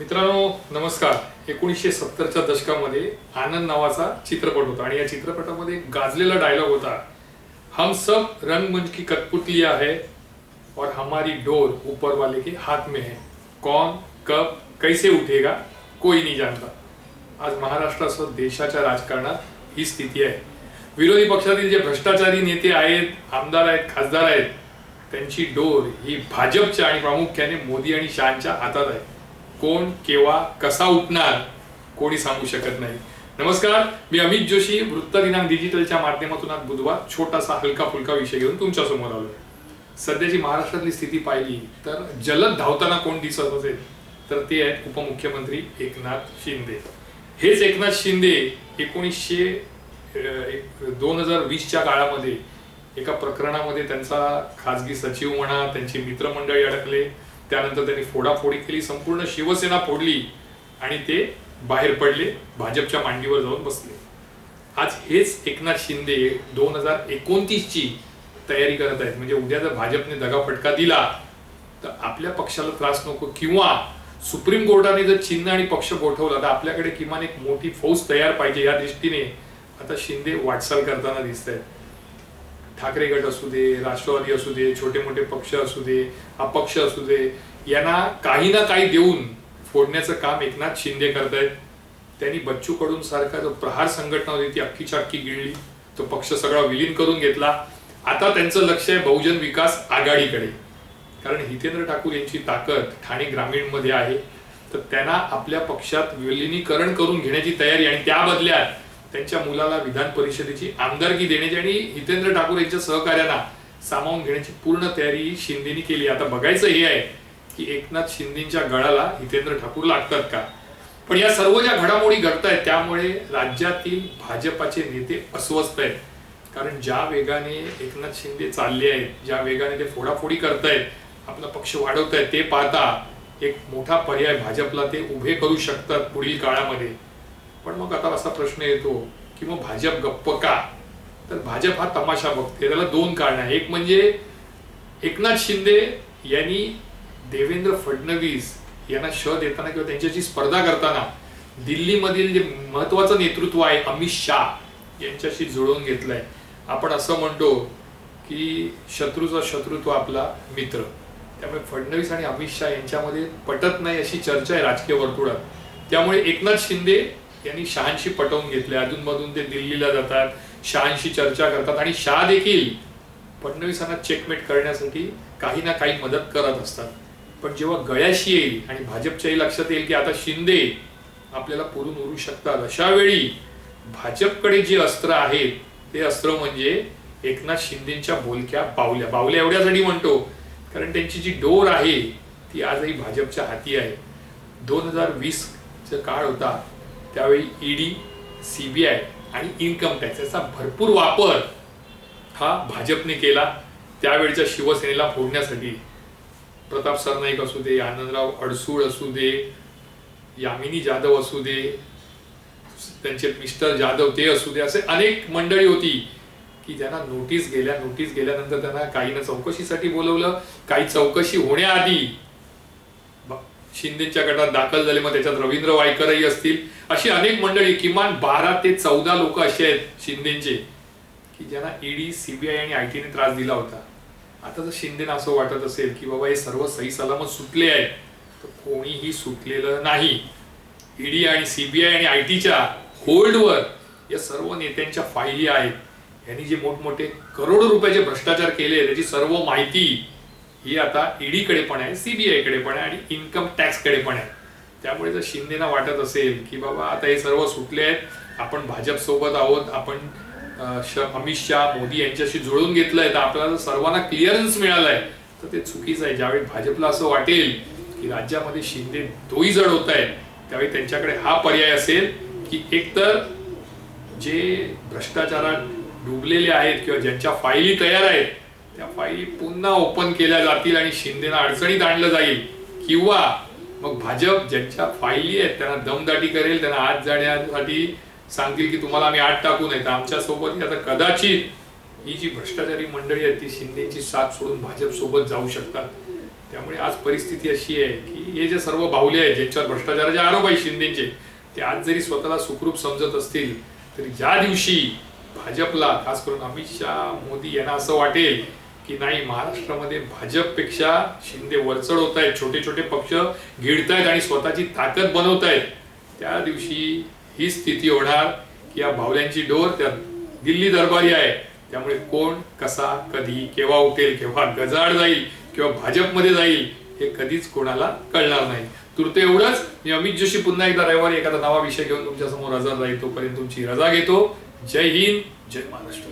मित्रांनो नमस्कार. 1970च्या दशकामध्ये आनंद नावाचा चित्रपट होता आणि या चित्रपटामध्ये गाजलेला डायलॉग होता, हम सब रंगमंच की कठपुतलियां है और हमारी डोर ऊपर वाले के हाथ में है, कौन कब कैसे उठेगा कोई नहीं जानता. आज महाराष्ट्रासह देशाच्या राजकारणात ही स्थिती आहे. विरोधी पक्षातील जे भ्रष्टाचारी नेते आहेत, आमदार आहेत, खासदार आहेत, त्यांची डोर ही भाजपच्या आणि प्रामुख्याने मोदी आणि शहांच्या हातात आहे. कोण केव्हा कसा उठणार कोणी सांगू शकत नाही. नमस्कार, मी अमित जोशी. वृत्त दिनांक डिजिटलच्या माध्यमातून आज बुधवार छोटासा हलका फुलका विषय घेऊन तुमच्या समोर आलोय. सध्याची महाराष्ट्रातली स्थिती पाहिली तर जलद धावताना कोण दिसत असेल तर ते आहेत उपमुख्यमंत्री एकनाथ शिंदे. हेच एकनाथ शिंदे 2020च्या काळामध्ये एका प्रकरणामध्ये त्यांचा खासगी सचिव म्हणा, त्यांची मित्रमंडळी अडकले, त्यानंतर त्यांनी फोडाफोडी केली, संपूर्ण शिवसेना फोडली आणि ते बाहेर पडले, भाजपच्या मांडीवर जाऊन बसले. आज हेच एकनाथ शिंदे 2029ची तयारी करत आहेत. म्हणजे उद्या जर भाजपने दगाफटका दिला तर आपल्या पक्षाला त्रास नको, किंवा सुप्रीम कोर्टाने जर चिन्ह आणि पक्ष गोठवला तर आपल्याकडे किमान एक मोठी फौज तयार पाहिजे, या दृष्टीने आता शिंदे वाटचाल करताना दिसत आहेत. ठाकरे गट असू दे, राष्ट्रवादी असू दे, छोटे मोठे पक्ष असू दे, अपक्ष असू दे, यांना काही ना काही देऊन फोडण्याचं काम एकनाथ शिंदे करतायत. त्यांनी बच्चू कडून सारखा जो प्रहार संघटना होती ती अख्खीच्या अख्खी गिळली, तो पक्ष सगळा विलीन करून घेतला. आता त्यांचं लक्ष आहे बहुजन विकास आघाडीकडे, कारण हितेंद्र ठाकूर यांची ताकद ठाणे ग्रामीण मध्ये आहे. तर त्यांना आपल्या पक्षात विलिनीकरण करून घेण्याची तयारी आणि त्या बदल्यात त्यांच्या मुलाला विधान परिषदेची आमदारकी देण्याची आणि हितेंद्र ठाकूर यांच्या सहकार्यांना सामावून घेण्याची पूर्ण तयारी शिंदेनी केली. आता बघायचं हे आहे की एकनाथ शिंदेच्या गळाला हितेंद्र ठाकूर लागतात का. पण या सर्व ज्या घडामोडी घडतायत त्यामुळे राज्यातील भाजपाचे नेते अस्वस्थ आहेत. कारण ज्या वेगाने एकनाथ शिंदे चालले आहेत, ज्या वेगाने ते फोडाफोडी करतायत, आपला पक्ष वाढवतायत, ते पाहता एक मोठा पर्याय भाजपला ते उभे करू शकतात पुढील काळामध्ये. पण मग आता असा प्रश्न येतो की मग भाजप गप्प का. तर भाजप हा तमाशा बघते. त्याला दोन कारण आहे. एक म्हणजे एकनाथ शिंदे यांनी देवेंद्र फडणवीस यांना शह देताना किंवा त्यांच्याशी स्पर्धा करताना दिल्लीमधील जे महत्वाचं नेतृत्व आहे अमित शाह यांच्याशी जुळवून घेतलंय. आपण असं म्हणतो की शत्रूचा शत्रुत्व आपला मित्र. त्यामुळे फडणवीस आणि अमित शाह यांच्यामध्ये पटत नाही अशी चर्चा आहे राजकीय वर्तुळात. त्यामुळे एकनाथ शिंदे यांनी शहांशी पटवून घेतले. अधूनमधून ते दिल्लीला जातात, शहांशी चर्चा करतात आणि शहा देखील फडणवीसांना चेकमेट करण्यासाठी काही ना काही मदत करत असतात. पण जेव्हा गळ्याशी येईल आणि भाजपच्याही लक्षात येईल की आता शिंदे आपल्याला पुरून उरू शकतात, अशा वेळी भाजपकडे जे अस्त्र आहेत ते अस्त्र म्हणजे एकनाथ शिंदेच्या बोलक्या बावल्या. बावल्या एवढ्यासाठी म्हणतो कारण त्यांची जी डोर आहे ती आजही भाजपच्या हाती आहे. 2020चा काळ होता त्यावेळी ईडी, सीबीआय आणि इन्कम टॅक्स याचा भरपूर वापर हा भाजपने केला. त्यावेळच्या शिवसेनेला फोडण्यासाठी प्रताप सरनाईक असू दे, आनंदराव अडसूळ असू दे, यामिनी जाधव असू दे, त्यांचे मिस्टर जाधव ते असू दे, असे अनेक मंडळी होती की ज्यांना नोटीस गेल्यानंतर त्यांना काही ना चौकशीसाठी बोलवलं. काही चौकशी होण्याआधी शिंदेच्या गटात दाखल झाले. मग त्याच्यात रवींद्र वायकरही असतील. अशी अनेक मंडळी, किमान 12 ते 14 लोक असे आहेत शिंदेचे की ज्यांना ईडी, सीबीआय आणि आयटीने त्रास दिला होता. आता जर शिंदेना असं वाटत असेल की बाबा हे सर्व सही सलामत सुटले आहेत, तर कोणीही सुटलेलं नाही. ईडी आणि सीबीआय आणि आयटीच्या होल्डवर या सर्व नेत्यांच्या फायली आहेत. यांनी जे मोठमोठे करोडो रुपयाचे भ्रष्टाचार केले त्याची सर्व माहिती ही आता ईडी कडे पण आहे, सीबीआय कडे पण आहे आणि इन्कम टॅक्स कडे पण आहे. त्यामुळे जर शिंदेना वाटत असेल की बाबा आता हे सर्व सुटले आहेत, आपण भाजप सोबत आहोत, आपण अमित शाह, मोदी यांच्याशी जुळून घेतलंय, तर आपल्याला सर्वांना क्लिअरन्स मिळालाय, तर ते चुकीचं आहे. ज्यावेळी भाजपला असं वाटेल की राज्यामध्ये शिंदे दोही जड होत आहेत, त्यावेळी त्यांच्याकडे हा पर्याय असेल की एकतर जे भ्रष्टाचारात डुबलेले आहेत किंवा ज्यांच्या फायली तयार आहेत त्या फायली पुन्हा ओपन केल्या जातील आणि शिंदेना अडचणीत आणलं जाईल, किंवा मग भाजप ज्यांच्या फायली आहेत त्यांना दमदाटी करेल, त्यांना आत जाण्यासाठी सांगतील की तुम्हाला आम्ही आत टाकू नये. तर आमच्या सोबत आता कदाचित ही जी भ्रष्टाचारी मंडळी आहे ती शिंदेची साथ सोडून भाजप सोबत जाऊ शकतात. त्यामुळे आज परिस्थिती अशी आहे की हे जे सर्व बाहुले आहेत ज्यांच्यावर भ्रष्टाचाराचे आरोप आहेत शिंदेचे, ते आज जरी स्वतःला सुखरूप समजत असतील तरी ज्या दिवशी भाजपला, खास करून अमित शहा मोदी यांना असं वाटेल की नाही महाराष्ट्रामध्ये भाजपपेक्षा शिंदे वरचढ होत आहेत, छोटे छोटे पक्ष गिळतायत आणि स्वतःची ताकद बनवतायत, त्या दिवशी ही स्थिती होणार की या बाहुल्यांची डोर त्या दिल्ली दरबारी आहे. त्यामुळे कोण कसा कधी केव्हा उठेल, केव्हा गजाआड जाईल किंवा भाजपमध्ये जाईल हे कधीच कोणाला कळणार नाही. तुर्त एवढंच. मी अमित जोशी पुन्हा एकदा रविवारी एखादा नवा विषय घेऊन तुमच्या समोर हजर राहील. तोपर्यंत तुमची रजा घेतो. जय हिंद, जय महाराष्ट्र.